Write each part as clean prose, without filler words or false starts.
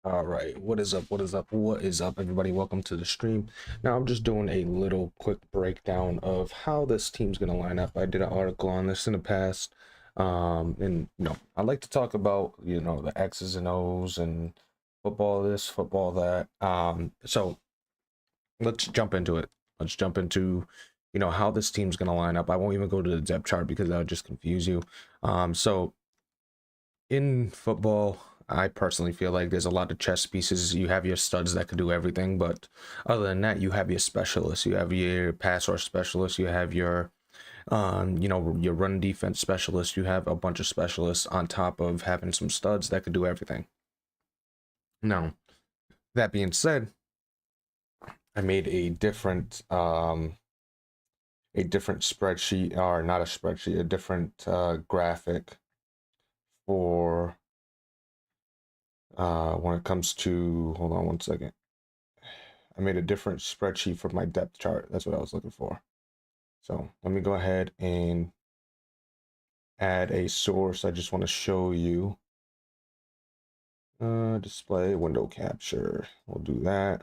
All right, what is up? What is up? What is up, everybody? Welcome to the stream. Now, I'm just doing a little quick breakdown of how this team's gonna line up. I did an article on this in the past, and I like to talk about the X's and O's and football this, football that. So let's jump into it. Let's jump into how this team's gonna line up. I won't even go to the depth chart because that would just confuse you. So in football, I personally feel like there's a lot of chess pieces. You have your studs that could do everything, but other than that, you have your specialists. You have your pass rush specialists. You have your run defense specialists. You have a bunch of specialists on top of having some studs that could do everything. Now, that being said, I made a different spreadsheet, or not a spreadsheet, a different graphic for when it comes to, hold on one second. I made a different spreadsheet for my depth chart. That's what I was looking for. So let me go ahead and add a source. I just want to show you display window capture. We'll do that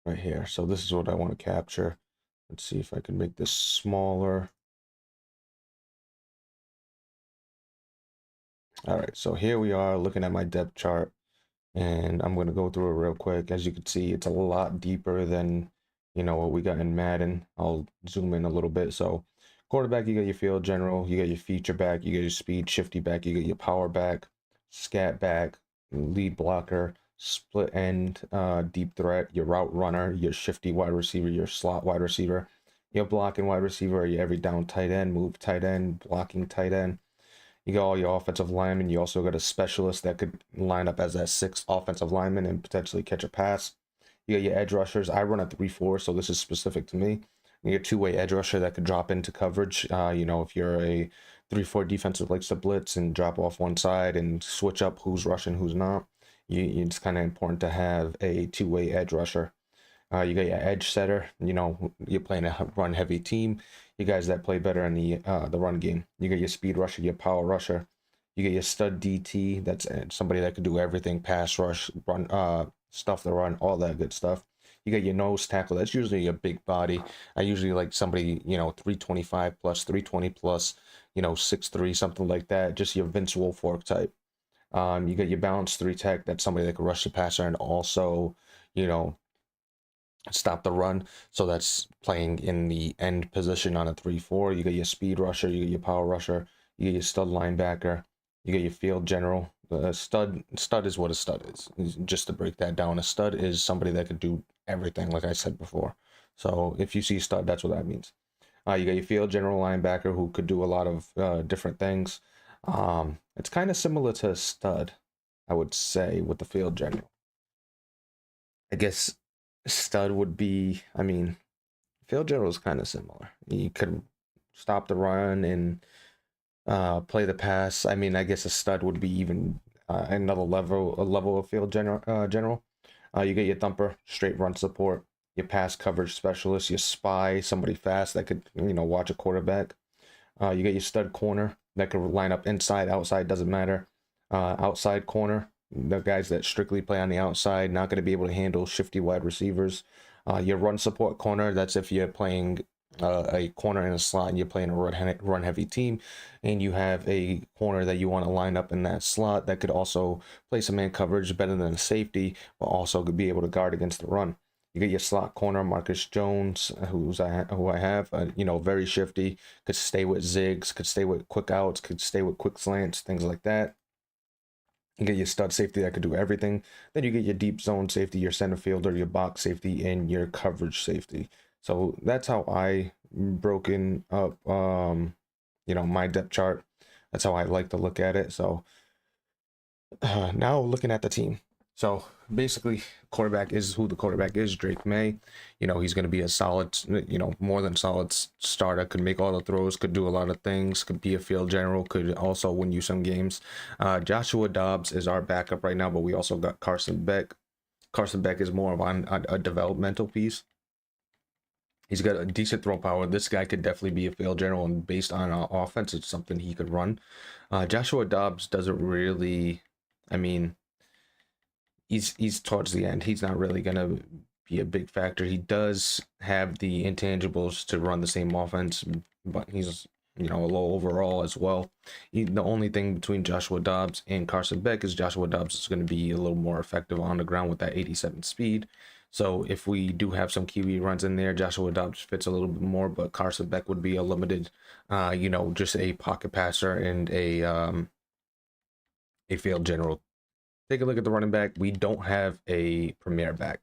right here. So this is what I want to capture. Let's see if I can make this smaller. All right, so here we are looking at my depth chart, and I'm going to go through it real quick. As you can see, it's a lot deeper than what we got in Madden. I'll zoom in a little bit. So quarterback, you got your field general, you got your feature back, you got your speed shifty back, you got your power back, scat back, lead blocker, split end, deep threat, your route runner, your shifty wide receiver, your slot wide receiver, your blocking wide receiver, your every down tight end, move tight end, blocking tight end. You got all your offensive linemen. You also got a specialist that could line up as that sixth offensive lineman and potentially catch a pass. You got your edge rushers. I run a 3-4, so this is specific to me. You get two-way edge rusher that could drop into coverage. If you're a 3-4 defensive likes to blitz and drop off one side and switch up who's rushing, who's not. It's kind of important to have a two-way edge rusher. You got your edge setter. You're playing a run heavy team. You guys that play better in the run game. You got your speed rusher, your power rusher. You get your stud DT. That's somebody that could do everything: pass rush, run, stuff the run, all that good stuff. You got your nose tackle. That's usually a big body. I usually like somebody 325 plus, 320 plus, 6'3", something like that. Just your Vince Wilfork type. You got your balance three tech. That's somebody that can rush the passer and also you know stop the run. So that's playing in the end position on a 3-4. You got your speed rusher, you got your power rusher, you got your stud linebacker, you got your field general. The stud is what a stud is. Just to break that down, a stud is somebody that could do everything, like I said before. So if you see stud, that's what that means. You got your field general linebacker who could do a lot of different things. It's kind of similar to a stud, I would say, with the field general. I guess stud would be, field general is kind of similar. You could stop the run and play the pass. I guess a stud would be even another level, a level of field general. You get your thumper, straight run support, your pass coverage specialist, your spy, somebody fast that could, watch a quarterback. You get your stud corner that could line up inside, outside, doesn't matter. Outside corner, the guys that strictly play on the outside, not going to be able to handle shifty wide receivers. Your run support corner, that's if you're playing a corner in a slot and you're playing a run heavy team, and you have a corner that you want to line up in that slot that could also play some man coverage better than a safety, but also could be able to guard against the run. You get your slot corner, Marcus Jones, who I have, very shifty, could stay with zigs, could stay with quick outs, could stay with quick slants, things like that. You get your stud safety that could do everything. Then you get your deep zone safety, your center fielder, your box safety, and your coverage safety. So that's how I broken up, my depth chart. That's how I like to look at it. So now looking at the team. So basically, quarterback is who the quarterback is, Drake May. He's going to be a solid, more than solid starter. Could make all the throws, could do a lot of things, could be a field general, could also win you some games. Joshua Dobbs is our backup right now, but we also got Carson Beck. Carson Beck is more of a developmental piece. He's got a decent throw power. This guy could definitely be a field general, and based on offense, it's something he could run. Joshua Dobbs doesn't really. I mean, he's towards the end. He's not really gonna be a big factor. He does have the intangibles to run the same offense, but he's a low overall as well. The only thing between Joshua Dobbs and Carson Beck is Joshua Dobbs is going to be a little more effective on the ground with that 87 speed. So if we do have some QB runs in there, Joshua Dobbs fits a little bit more, but Carson Beck would be a limited, just a pocket passer and a field general. Take a look at the running back. We don't have a premier back.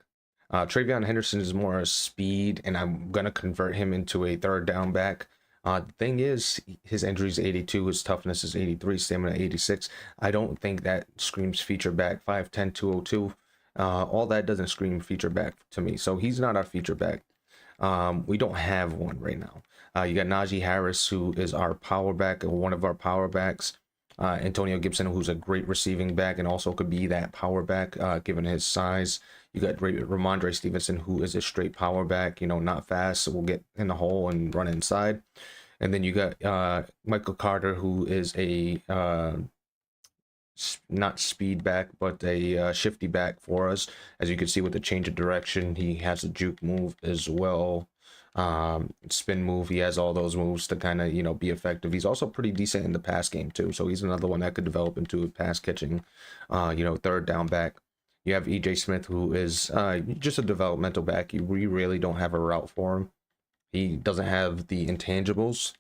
Travion Henderson is more speed, and I'm going to convert him into a third down back. The thing is, his injury is 82, his toughness is 83, stamina 86. I don't think that screams feature back. 5'10", 202. All that doesn't scream feature back to me. So he's not our feature back. We don't have one right now. You got Najee Harris, who is our power back, or one of our power backs. Antonio Gibson, who's a great receiving back and also could be that power back given his size. You got Ramondre Stevenson, who is a straight power back, not fast, so we'll get in the hole and run inside. And then you got Michael Carter, who is a not speed back, but a shifty back for us. As you can see with the change of direction, he has a juke move as well. Spin move, he has all those moves to kind of be effective. He's also pretty decent in the pass game too, so he's another one that could develop into a pass catching third down back. You have EJ Smith, who is just a developmental back. We really don't have a route for him. He doesn't have the intangibles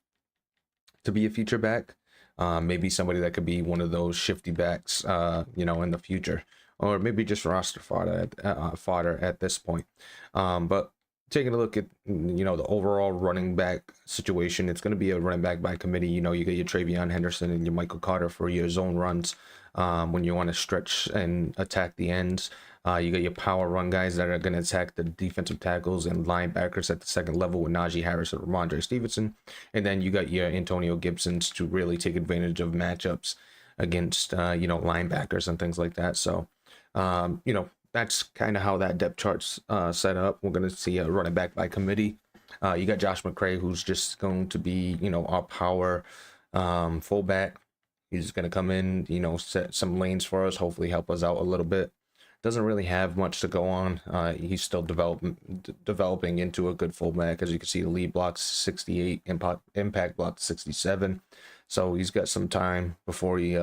to be a feature back. Maybe somebody that could be one of those shifty backs in the future, or maybe just roster fodder at this point. But taking a look at the overall running back situation, it's going to be a running back by committee. You get your Travion Henderson and your Michael Carter for your zone runs when you want to stretch and attack the ends. You got your power run guys that are going to attack the defensive tackles and linebackers at the second level with Najee Harris and Ramondre Stevenson. And then you got your Antonio Gibsons to really take advantage of matchups against linebackers and things like that. So that's kind of how that depth chart's set up. We're going to see a running back by committee. You got Josh McCray, who's just going to be, our power fullback. He's going to come in, set some lanes for us, hopefully help us out a little bit. Doesn't really have much to go on. He's still developing into a good fullback. As you can see, the lead block's 68, impact block 67. So he's got some time before he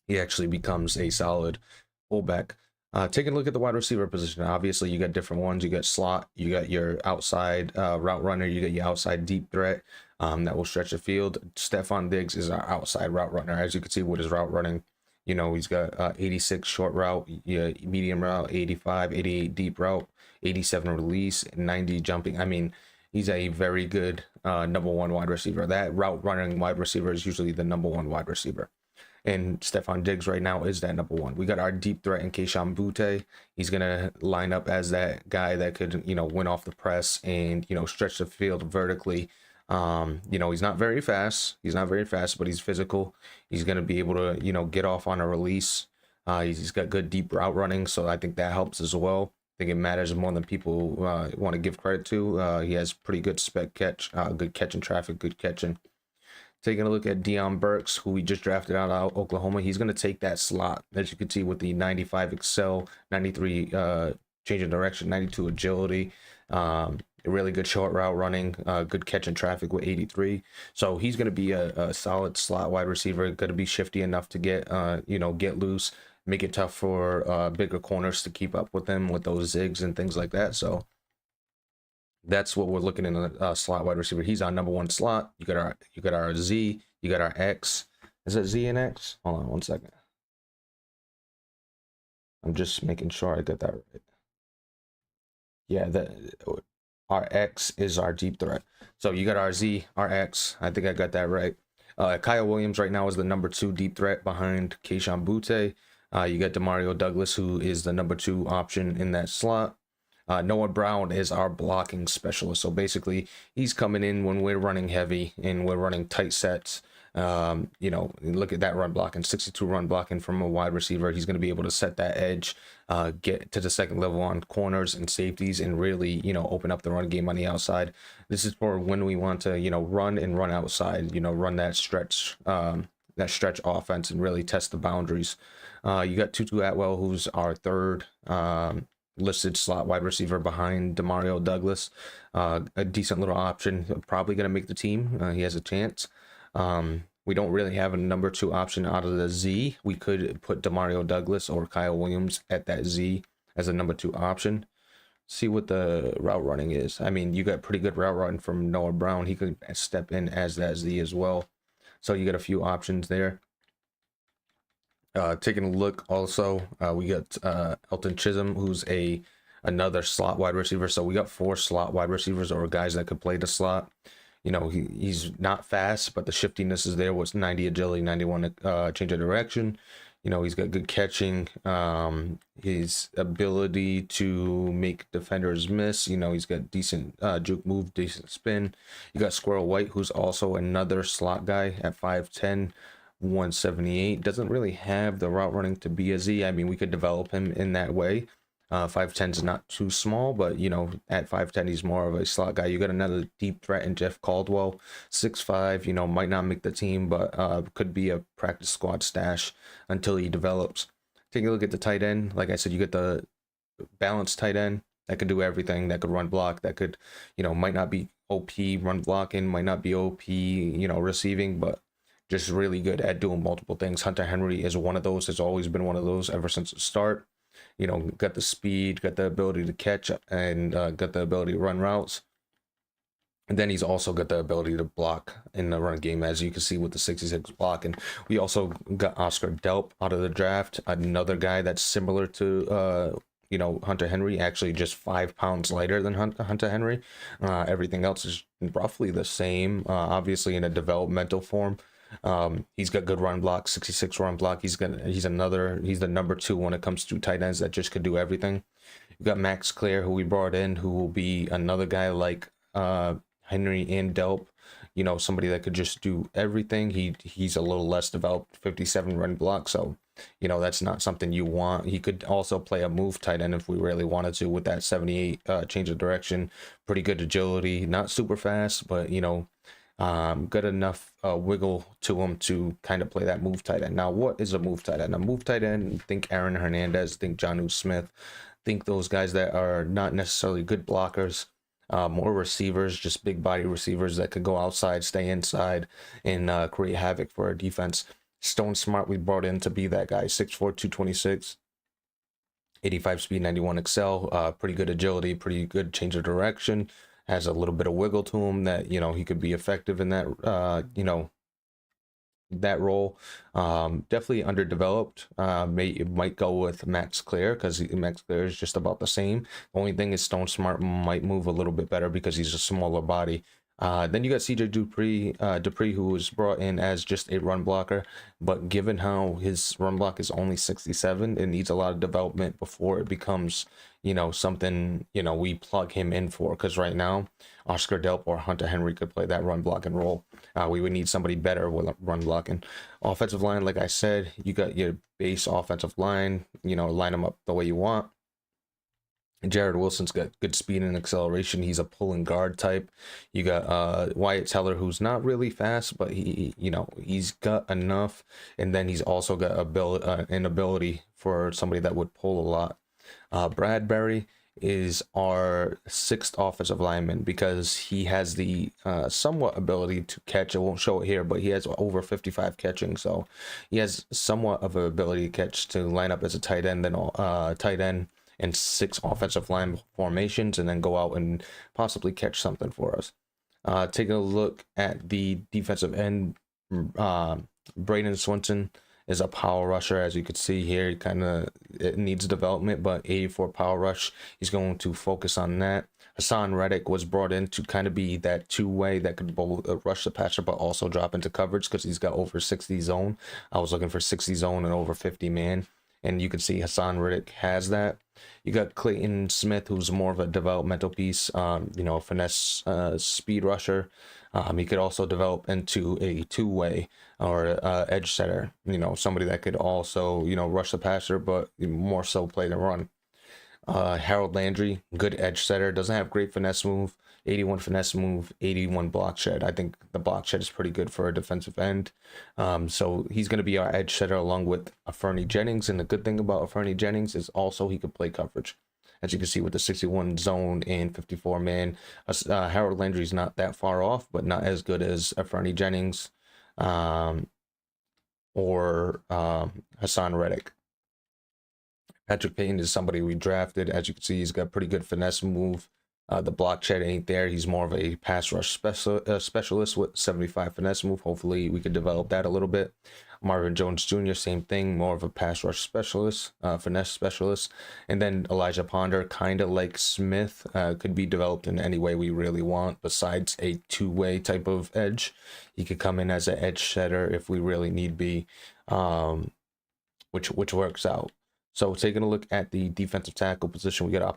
actually becomes a solid fullback. Taking a look at the wide receiver position, obviously you got different ones. You got slot, you got your outside route runner, you got your outside deep threat that will stretch the field. Stephon Diggs is our outside route runner. As you can see with his route running, he's got 86 short route, medium route, 85, 88 deep route, 87 release, 90 jumping. I mean, he's a very good number one wide receiver. That route running wide receiver is usually the number one wide receiver. And Stephon Diggs right now is that number one. We got our deep threat in Kayshon Boutte. He's going to line up as that guy that could, win off the press and, stretch the field vertically. He's not very fast. But he's physical. He's going to be able to, get off on a release. He's got good deep route running. So I think that helps as well. I think it matters more than people want to give credit to. He has pretty good spec catch, good catching traffic, good catching. Taking a look at Deion Burks, who we just drafted out of Oklahoma. He's going to take that slot, as you can see, with the 95 excel, 93 change of direction, 92 agility, a really good short route running, good catch in traffic with 83. So he's going to be a solid slot wide receiver, going to be shifty enough to get, get loose, make it tough for bigger corners to keep up with him with those zigs and things like that. So that's what we're looking in a slot wide receiver. He's our number one slot. You got our Z, you got our X. Is it Z and X? Hold on one second. I'm just making sure I get that right. Yeah, our X is our deep threat. So you got our Z, our X. I think I got that right. Kyle Williams right now is the number 2 deep threat behind Kayshon Boutte. You got Demario Douglas, who is the number 2 option in that slot. Noah Brown is our blocking specialist. So basically, he's coming in when we're running heavy and we're running tight sets. You know, look at that run blocking, 62 run blocking from a wide receiver. He's going to be able to set that edge, get to the second level on corners and safeties, and really, you know, open up the run game on the outside. This is for when we want to, you know, run and run outside, you know, run that stretch offense and really test the boundaries. You got Tutu Atwell, who's our third listed slot wide receiver behind Demario Douglas. A decent little option, probably going to make the team. He has a chance. We don't really have a number 2 option out of the Z. We could put Demario Douglas or Kyle Williams at that Z as a number 2 option. See what the route running is. I mean, you got pretty good route running from Noah Brown. He could step in as that Z as well. So you got a few options there. Taking a look also, we got Elton Chisholm, who's another slot wide receiver. So we got 4 slot wide receivers, or guys that could play the slot. You know, he's not fast, but the shiftiness is there. Was 90 agility, 91 change of direction. You know, he's got good catching. His ability to make defenders miss. You know, he's got decent juke move, decent spin. You got Squirrel White, who's also another slot guy at 5'10", 178. Doesn't really have the route running to be a Z. I mean, we could develop him in that way. 5'10" is not too small, but you know, at 5'10" he's more of a slot guy. You got another deep threat in Jeff Caldwell, 6'5", you know, might not make the team, but could be a practice squad stash until he develops. Take a look at the tight end. Like I said, you get the balanced tight end that could do everything, that could run block, that could, you know, might not be OP run blocking, might not be OP, you know, receiving, but just really good at doing multiple things. Hunter Henry is one of those, has always been one of those ever since the start. You know, got the speed, got the ability to catch, and got the ability to run routes. And then he's also got the ability to block in the run game, as you can see with the 66 block. And we also got Oscar Delp out of the draft, another guy that's similar to, you know, Hunter Henry, actually just 5 pounds lighter than Hunter Henry. Everything else is roughly the same, obviously in a developmental form. He's got good run block, 66 run block. He's the number 2 when it comes to tight ends that just could do everything. You got Max Clare, who we brought in, who will be another guy like Henry and Delp, you know, somebody that could just do everything. He's a little less developed, 57 run block, so you know, that's not something you want. He could also play a move tight end if we really wanted to, with that 78 change of direction, pretty good agility, not super fast, but you know, got enough wiggle to him to kind of play that move tight end. Now, what is a move tight end? A move tight end, think Aaron Hernandez, think Jonnu Smith, think those guys that are not necessarily good blockers, more receivers, just big body receivers that could go outside, stay inside, and create havoc for our defense. Stone Smart we brought in to be that guy, 6'4", 226, 85 speed, 91 excel, pretty good agility, pretty good change of direction, has a little bit of wiggle to him that, you know, he could be effective in that, you know, that role. Definitely underdeveloped. Might go with Max Clare, because Max Clare is just about the same. The only thing is Stone Smart might move a little bit better because he's a smaller body. Then you got CJ Dupree, who was brought in as just a run blocker, but given how his run block is only 67, it needs a lot of development before it becomes, you know, something, you know, we plug him in for. Because right now, Oscar Delp or Hunter Henry could play that run blocking role. We would need somebody better with run blocking. Offensive line, like I said, you got your base offensive line, you know, line them up the way you want. Jared Wilson's got good speed and acceleration. He's a pulling guard type. You got Wyatt Teller, who's not really fast, but he, you know, he's got enough. And then he's also got an ability for somebody that would pull a lot. Bradbury is our 6th offensive lineman, because he has the somewhat ability to catch. I won't show it here, but he has over 55 catching, so he has somewhat of an ability to catch, to line up as a tight end, then tight end and 6 offensive line formations, and then go out and possibly catch something for us. Taking a look at the defensive end, Braden Swinton is a power rusher. As you can see here, it needs development, but 84 power rush, he's going to focus on that. Hassan Reddick was brought in to kind of be that two-way that could both rush the passer but also drop into coverage, because he's got over 60 zone. I was looking for 60 zone and over 50 man, and you can see Hassan Reddick has that. You got Clayton Smith, who's more of a developmental piece, you know, finesse speed rusher. He could also develop into a two-way or edge setter, somebody that could also, rush the passer, but more so play the run. Harold Landry, good edge setter, doesn't have great finesse move, 81 finesse move, 81 block shed. I think the block shed is pretty good for a defensive end. So he's going to be our edge setter along with Fernie Jennings. And the good thing about Fernie Jennings is also he could play coverage. As you can see with the 61 zone and 54 man, Harold Landry's not that far off, but not as good as Fernie Jennings or Hassan Reddick. Patrick Payton is somebody we drafted. As you can see, he's got pretty good finesse move. The block shed ain't there. He's more of a pass rush specialist with 75 finesse move. Hopefully, we could develop that a little bit. Marvin Jones Jr., same thing, more of a pass rush specialist, finesse specialist. And then Elijah Ponder, kind of like Smith, could be developed in any way we really want, besides a two-way type of edge. He could come in as an edge setter if we really need be, which works out. So taking a look at the defensive tackle position, we got our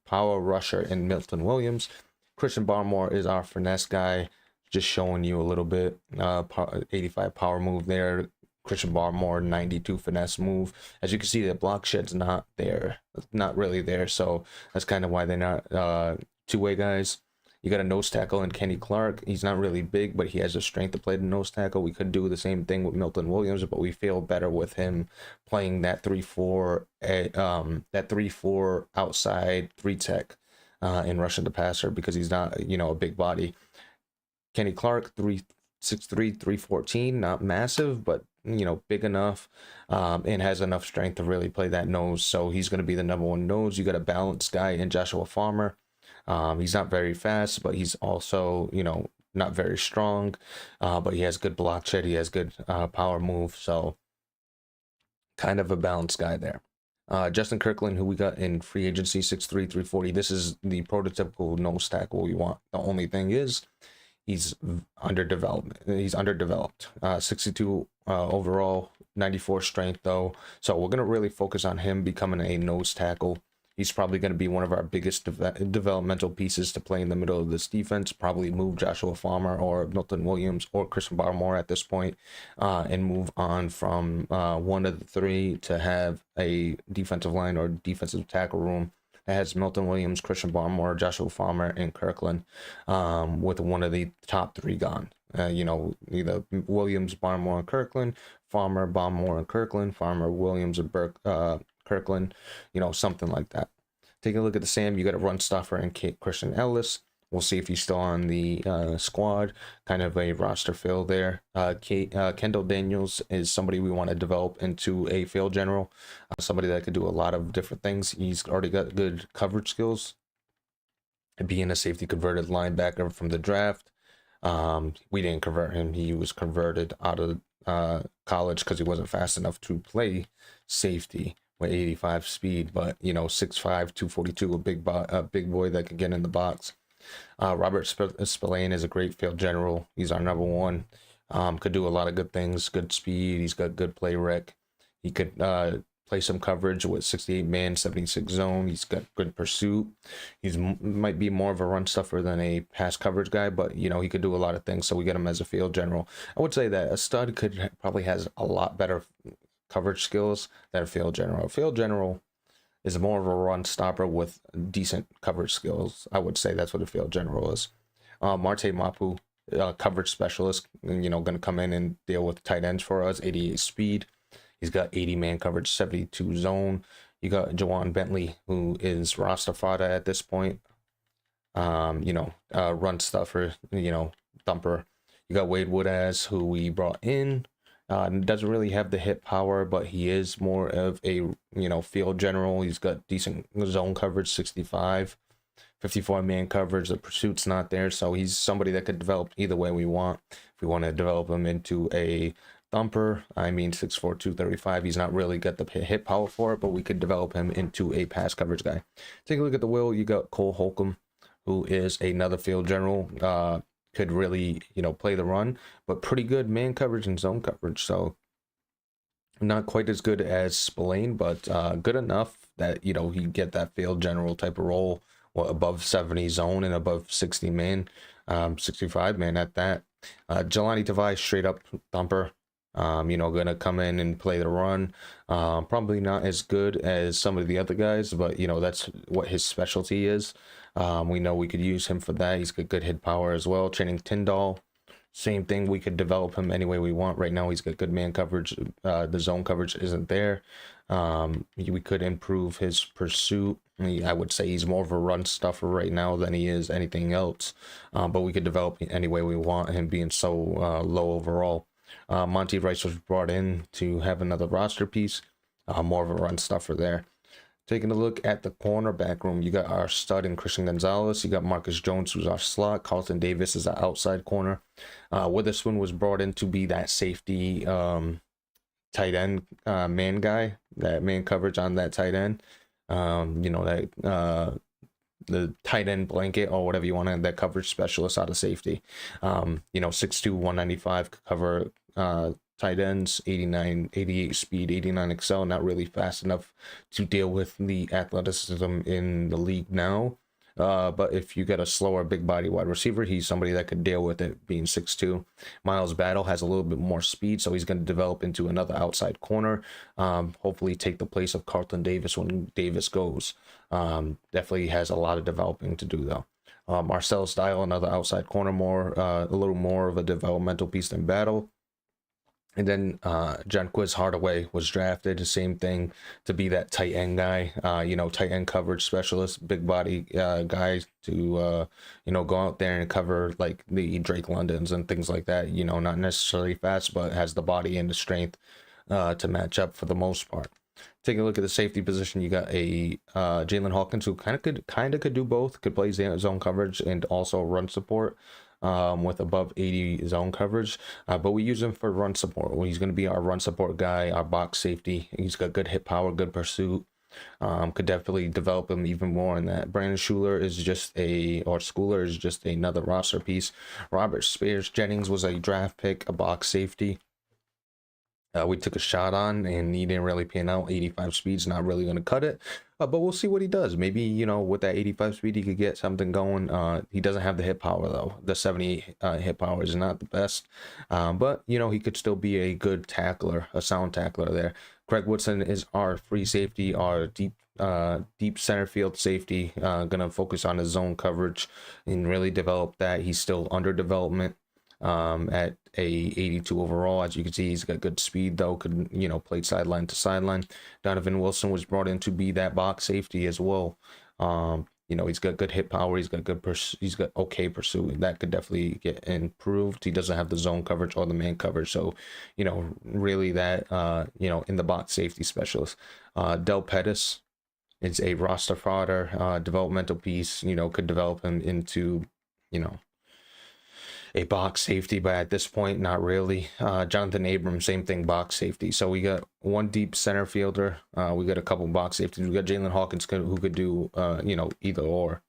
power rusher in Milton Williams. Christian Barmore is our finesse guy, just showing you a little bit. 85 power move there. Christian Barmore, 92 finesse move. As you can see, the block shed's not there. It's not really there, so that's kind of why they're not two-way guys. You got a nose tackle in Kenny Clark. He's not really big, but he has the strength to play the nose tackle. We could do the same thing with Milton Williams, but we feel better with him playing that 3-4, that 3-4 outside 3-tech and rushing the passer because he's not, a big body. Kenny Clark, 3'6'3", 314, not massive, but big enough and has enough strength to really play that nose. So he's going to be the number one nose. You got a balanced guy in Joshua Farmer. He's not very fast, but he's also, not very strong, but he has good block shed. He has good power move. So kind of a balanced guy there. Justin Kirkland, who we got in free agency, 6'3", 340. This is the prototypical nose tackle we want. The only thing is he's underdeveloped. 62 overall, 94 strength though. So we're going to really focus on him becoming a nose tackle. He's probably going to be one of our biggest developmental pieces to play in the middle of this defense. Probably move Joshua Farmer or Milton Williams or Christian Barmore at this point, and move on from one of the three to have a defensive line or defensive tackle room that has Milton Williams, Christian Barmore, Joshua Farmer, and Kirkland, with one of the top three gone. Either Williams, Barmore, and Kirkland, Farmer, Barmore, and Kirkland, Farmer, Williams, and Kirkland, something like that. Take a look at the Sam. You got a run stuffer and Christian Ellis. We'll see if he's still on the squad. Kind of a roster fill there. Kendall Daniels is somebody we want to develop into a field general. Somebody that could do a lot of different things. He's already got good coverage skills. Being a safety converted linebacker from the draft. We didn't convert him. He was converted out of college because he wasn't fast enough to play safety with 85 speed, but 6'5", 242, a big boy that could get in the box. Robert Spillane is a great field general. He's our number one. Could do a lot of good things. Good speed. He's got good play rec. He could play some coverage with 68 man, 76 zone. He's got good pursuit. He's might be more of a run stuffer than a pass coverage guy, but he could do a lot of things. So we get him as a field general. I would say that a stud probably has a lot better coverage skills than a field general. A field general is more of a run stopper with decent coverage skills. I would say that's what a field general is. Marte Mapu, coverage specialist, going to come in and deal with tight ends for us. 88 speed. He's got 80 man coverage, 72 zone. You got Jawan Bentley, who is roster fodder at this point. Run stuffer, thumper. You got Wade Woodaz, who we brought in. Doesn't really have the hit power, but he is more of a field general. He's got decent zone coverage, 65, 54 man coverage. The pursuit's not there, so he's somebody that could develop either way we want. If we want to develop him into a thumper, 6'4", 235, he's not really got the hit power for it, but we could develop him into a pass coverage guy. Take a look at the will. You got Cole Holcomb, who is another field general. Could really, play the run, but pretty good man coverage and zone coverage. So not quite as good as Spillane, but good enough that, he get that field general type of role, above 70 zone and above 60 man. 65 man at that. Jelani Tavai, straight up thumper. Gonna come in and play the run. Probably not as good as some of the other guys, but that's what his specialty is. We know we could use him for that. He's got good hit power as well. Channing Tyndall, same thing. We could develop him any way we want. Right now, he's got good man coverage. The zone coverage isn't there. We could improve his pursuit. I would say he's more of a run stuffer right now than he is anything else. But we could develop any way we want, him being so low overall. Monty Rice was brought in to have another roster piece, more of a run stuffer there. Taking a look at the cornerback room, you got our stud in Christian Gonzalez. You got Marcus Jones, who's our slot. Carlton Davis is our outside corner. Witherspoon was brought in to be that safety tight end man guy, that man coverage on that tight end. The tight end blanket or whatever you want, that coverage specialist out of safety. 6'2", 195 could cover tight ends, 89, 88 speed, 89 excel, not really fast enough to deal with the athleticism in the league now. But if you get a slower, big body wide receiver, he's somebody that could deal with it, being 6'2". Miles Battle has a little bit more speed, so he's going to develop into another outside corner. Hopefully take the place of Carlton Davis when Davis goes. Definitely has a lot of developing to do, though. Marcel Style, another outside corner, a little more of a developmental piece than Battle. And then Jonquiz Hardaway was drafted, the same thing, to be that tight end guy, tight end coverage specialist, big body guy to, go out there and cover like the Drake Londons and things like that. Not necessarily fast, but has the body and the strength to match up for the most part. Taking a look at the safety position, you got a Jalen Hawkins, who kind of could do both, could play zone coverage and also run support. With above 80 zone coverage, but we use him for run support. He's going to be our run support guy, our box safety. He's got good hit power, good pursuit. Could definitely develop him even more in that. Brandon Schooler is just another roster piece. Robert Spears Jennings was a draft pick, a box safety. We took a shot on, and he didn't really pan out. 85 speed's not really going to cut it, but we'll see what he does. Maybe, with that 85 speed, he could get something going. He doesn't have the hit power, though. The 70 hit power is not the best, but, he could still be a good tackler, a sound tackler there. Craig Woodson is our free safety, our deep center field safety. Gonna focus on his zone coverage and really develop that. He's still under development. At a 82 overall. As you can see, he's got good speed, though, could play sideline to sideline. Donovan Wilson was brought in to be that box safety as well. He's got good hit power, he's got okay pursuit. That could definitely get improved. He doesn't have the zone coverage or the man coverage, so really that in the box safety specialist. Del Pettis is a roster fodder, developmental piece. Could develop him into a box safety, but at this point, not really. Jonathan Abrams, same thing, box safety. So we got one deep center fielder. We got a couple box safeties. We got Jalen Hawkins, who could do, either or.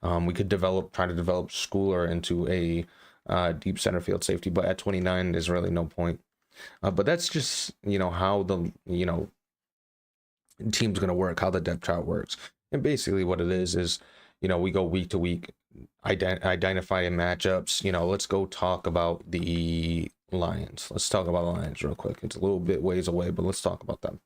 We could try to develop Schooler into a deep center field safety, but at 29, there's really no point. But that's just, how the, team's going to work, how the depth chart works. And basically what it is, we go week to week, identifying matchups. Let's go talk about the Lions. Let's talk about the Lions real quick. It's a little bit ways away, but let's talk about them.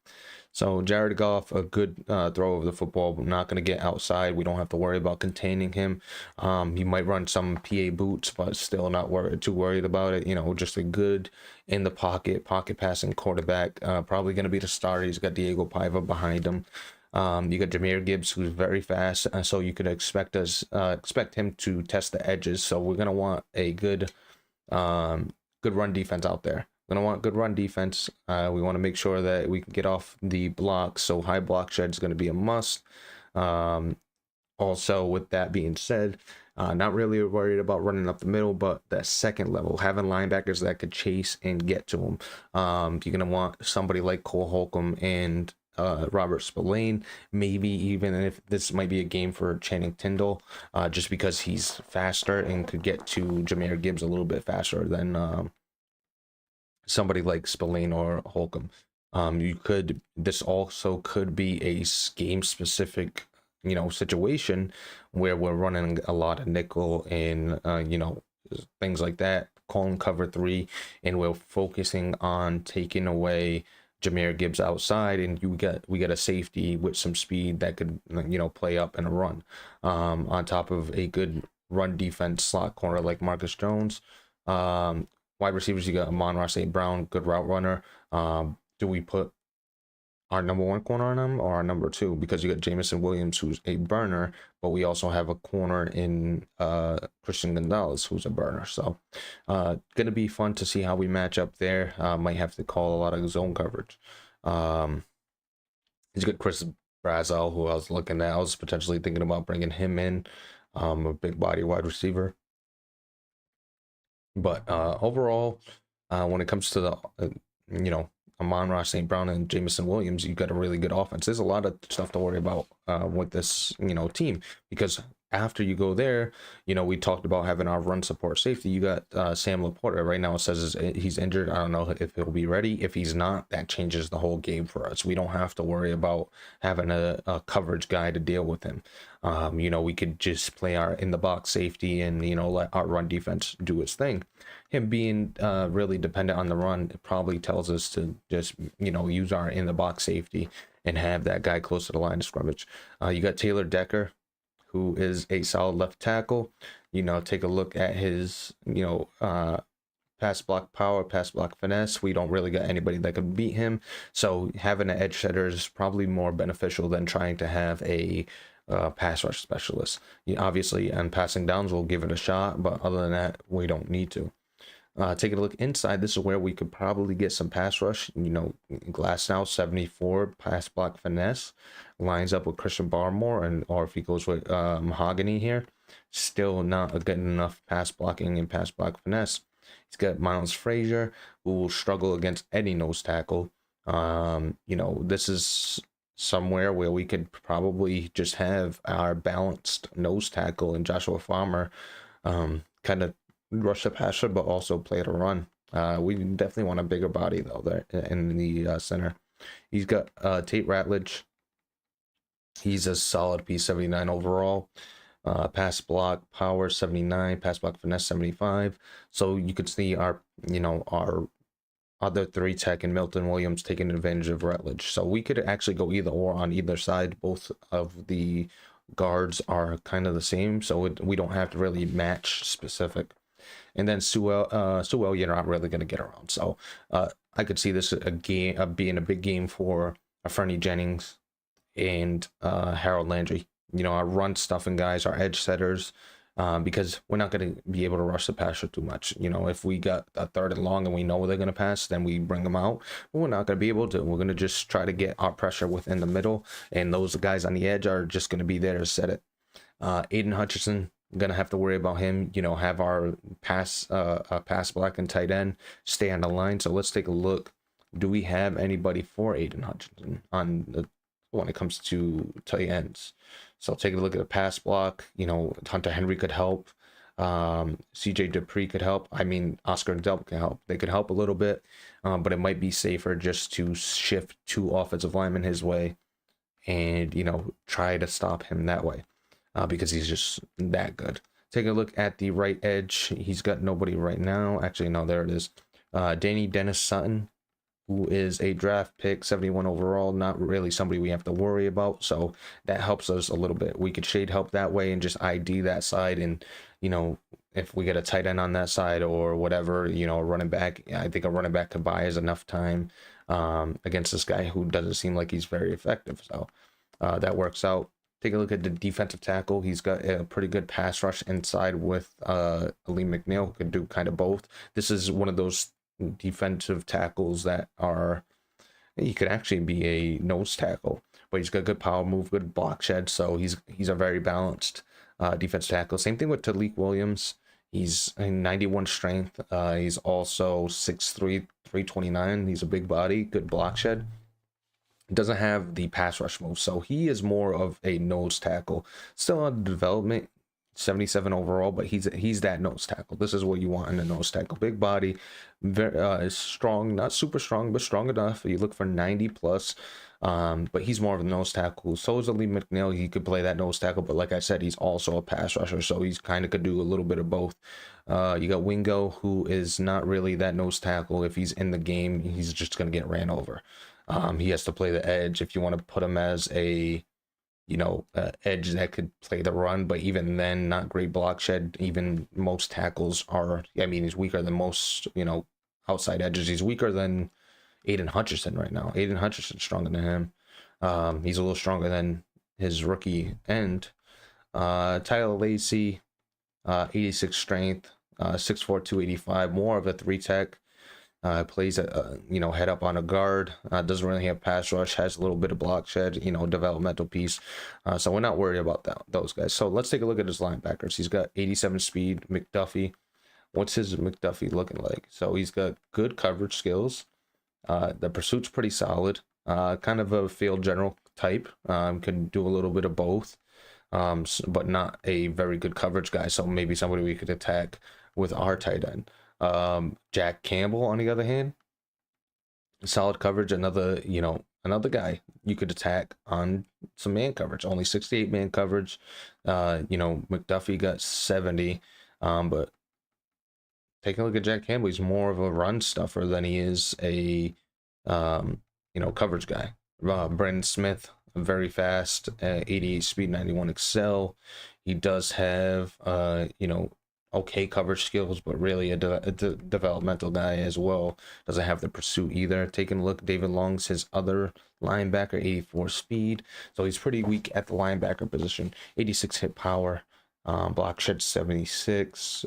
So Jared Goff, a good throw of the football, but not going to get outside. We don't have to worry about containing him. He might run some PA boots, but still not too worried about it. Just a good in the pocket passing quarterback. Probably going to be the starter. He's got Diego Paiva behind him. You got Jahmyr Gibbs, who's very fast, so you could expect him to test the edges. So we're gonna want a good run defense out there. We're gonna want good run defense. We want to make sure that we can get off the blocks. So high block shed is gonna be a must. Also, with that being said, not really worried about running up the middle, but that second level, having linebackers that could chase and get to him. You're gonna want somebody like Cole Holcomb and Robert Spillane, maybe even if this might be a game for Channing Tyndall, just because he's faster and could get to Jahmyr Gibbs a little bit faster than somebody like Spillane or Holcomb. This also could be a game specific situation where we're running a lot of nickel and things like that, calling cover three, and we're focusing on taking away Jahmyr Gibbs outside, and we get a safety with some speed that could play up and a run, on top of a good run defense slot corner like Marcus Jones. Wide receivers, you got Amon-Ra St. Brown, good route runner. Do we put our number one corner on him or our number two? Because you got Jamison Williams, who's a burner, but we also have a corner in Christian Gonzalez, who's a burner. So gonna be fun to see how we match up there. Might have to call a lot of zone coverage. He's got Chris Brazel, who I was looking at. I was potentially thinking about bringing him in, a big body wide receiver. But overall, when it comes to the Amon-Ra St. Brown and Jamison Williams, you've got a really good offense. There's a lot of stuff to worry about with this team, because after you go there, we talked about having our run support safety. You got Sam Laporta. Right now it says he's injured. I don't know if he'll be ready. If he's not, that changes the whole game for us. We don't have to worry about having a coverage guy to deal with him. We could just play our in the box safety and let our run defense do its thing. Him being really dependent on the run, it probably tells us to just use our in the box safety and have that guy close to the line of scrimmage. You got Taylor Decker, who is a solid left tackle. Take a look at his pass block power, pass block finesse. We don't really got anybody that could beat him, so having an edge setter is probably more beneficial than trying to have a pass rush specialist. Pasing on passing downs, we'll give it a shot, but other than that, we don't need to. Taking a look inside, this is where we could probably get some pass rush. Glasnow 74 pass block finesse lines up with Christian Barmore, or if he goes with Mahogany here, still not a good enough pass blocking and pass block finesse. He's got Miles Frazier, who will struggle against any nose tackle. This is somewhere where we could probably just have our balanced nose tackle and Joshua Farmer kind of rush the passer, but also play to run. We definitely want a bigger body though there in the center. He's got Tate Ratledge. He's a solid piece, 79 overall. Pass block power 79, pass block finesse 75. So you could see our other three tech and Milton Williams taking advantage of Rutledge. So we could actually go either or on either side. Both of the guards are kind of the same, so we don't have to really match specific. And then Sewell, you're not really going to get around. So I could see this being a big game for Fernie Jennings and Harold Landry. Our run stuffing guys, our edge setters, because we're not going to be able to rush the passer too much. If we got a third and long and we know they're going to pass, then we bring them out. But we're not going to be able to. We're going to just try to get our pressure within the middle, and those guys on the edge are just going to be there to set it. Aiden Hutchinson, going to have to worry about him. Have our pass block and tight end stay on the line. So let's take a look. Do we have anybody for Aiden Hutchinson when it comes to tight ends? So take a look at the pass block. Hunter Henry could help. CJ Dupree could help. Oscar Delp can help. They could help a little bit, but it might be safer just to shift two offensive linemen his way and, try to stop him that way, because he's just that good. Take a look at the right edge. He's got nobody right now. Actually, no, there it is. Danny Dennis Sutton, who is a draft pick, 71 overall, not really somebody we have to worry about. So that helps us a little bit. We could shade help that way and just ID that side. And, if we get a tight end on that side or whatever, a running back, I think a running back could buy us enough time against this guy who doesn't seem like he's very effective. So that works out. Take a look at the defensive tackle. He's got a pretty good pass rush inside with Ali McNeil, who could do kind of both. This is one of those defensive tackles that he could actually be a nose tackle, but he's got good power move, good block shed, so he's a very balanced defensive tackle. Same thing with Talik Williams. He's a 91 strength. He's also 6'3", 329. He's a big body, good block shed. Doesn't have the pass rush move, so he is more of a nose tackle. Still under development. 77 overall, but he's that nose tackle. This is what you want in a nose tackle. Big body, very is strong, not super strong, but strong enough. You look for 90 plus. But he's more of a nose tackle. So is Ali McNeil. He could play that nose tackle, but like I said, he's also a pass rusher, so he's kind of could do a little bit of both. You got Wingo, who is not really that nose tackle. If he's in the game, he's just gonna get ran over. He has to play the edge. If you want to put him as a edge that could play the run, but even then, not great block shed. Even most tackles are, I mean, he's weaker than most, outside edges. He's weaker than Aiden Hutchinson right now. Aiden Hutchinson's stronger than him. He's a little stronger than his rookie end. Tyler Lacey, 86 strength, 6'4", 285, more of a 3-tech. Plays head up on a guard. Doesn't really have pass rush. Has a little bit of block shed. Developmental piece. So we're not worried about those guys. So let's take a look at his linebackers. He's got 87 speed. McDuffie. What's his McDuffie looking like? So he's got good coverage skills. The pursuit's pretty solid. Kind of a field general type. Can do a little bit of both. But not a very good coverage guy. So maybe somebody we could attack with our tight end. Jack Campbell, on the other hand, solid coverage. Another guy you could attack on some man coverage. Only 68 man coverage. McDuffie got 70. But take a look at Jack Campbell. He's more of a run stuffer than he is a coverage guy. Brandon Smith, very fast, 88 speed, 91 excel. He does have okay coverage skills, but really a developmental guy as well. Doesn't have the pursuit either. Taking a look, David Long's his other linebacker, 84 speed. So he's pretty weak at the linebacker position. 86 hit power, block shed 76.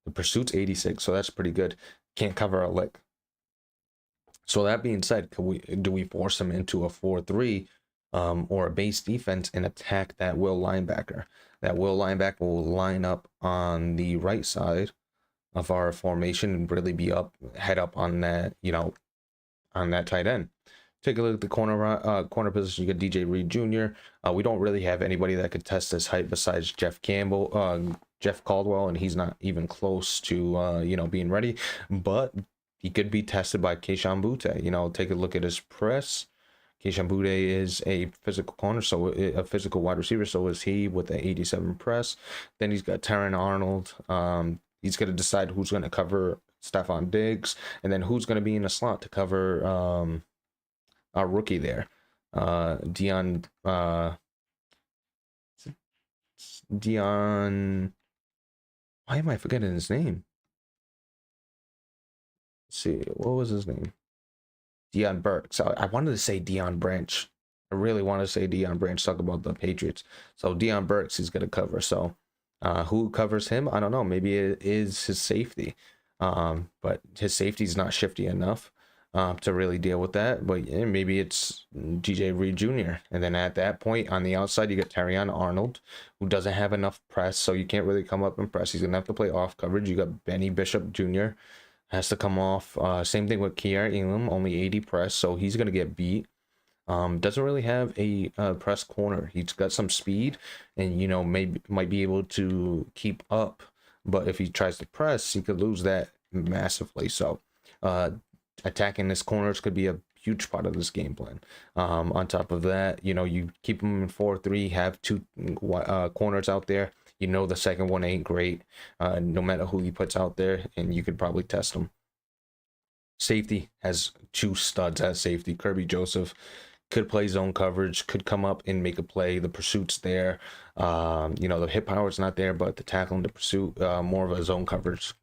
The pursuit's 86, so that's pretty good. Can't cover a lick. So that being said, do we force him into a 4-3 or a base defense and attack that will linebacker? That will linebacker will line up on the right side of our formation and really be head up on that, on that tight end. Take a look at the corner position. You got DJ Reed Jr. We don't really have anybody that could test his height besides Jeff Caldwell, and he's not even close to being ready. But he could be tested by Keishawn Butte. Take a look at his press. Keishawn Butte is a physical corner, so a physical wide receiver. So is he with the 87 press. Then he's got Taron Arnold. He's going to decide who's going to cover Stephon Diggs, and then who's going to be in a slot to cover our rookie there, Dion. Why am I forgetting his name? Let's see, what was his name? Dion Burks. I wanted to say Dion Branch. I really want to say Dion Branch. Talk about the Patriots. So Dion Burks he's gonna cover. So who covers him? I don't know. Maybe it is his safety. But his safety's not shifty enough to really deal with that. But yeah, maybe it's DJ Reed Jr. And then at that point on the outside you got Terrion Arnold, who doesn't have enough press, so you can't really come up and press. He's gonna have to play off coverage. You got Benny Bishop Jr. has to come off. Same thing with Kier Elam, only 80 press, so he's gonna get beat. Doesn't really have a press corner. He's got some speed, and might be able to keep up. But if he tries to press, he could lose that massively. So, attacking his corners could be a huge part of this game plan. On top of that, you keep him in 4-3, have two corners out there. The second one ain't great, no matter who he puts out there, and you could probably test him. Safety has two studs at safety. Kirby Joseph could play zone coverage, could come up and make a play. The pursuit's there. The hit power's not there, but the tackle and the pursuit, more of a zone coverage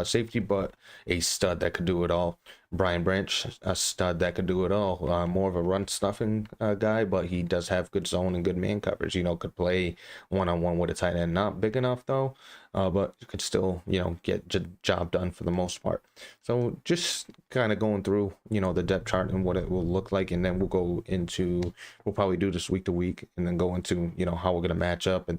safety, but a stud that could do it all. Brian Branch, a stud that could do it all. More of a run stuffing guy, but he does have good zone and good man coverage. Could play one-on-one with a tight end. Not big enough though, but could still get job done for the most part. So just kind of going through the depth chart and what it will look like, and then we'll probably do this week to week, and then go into how we're gonna match up and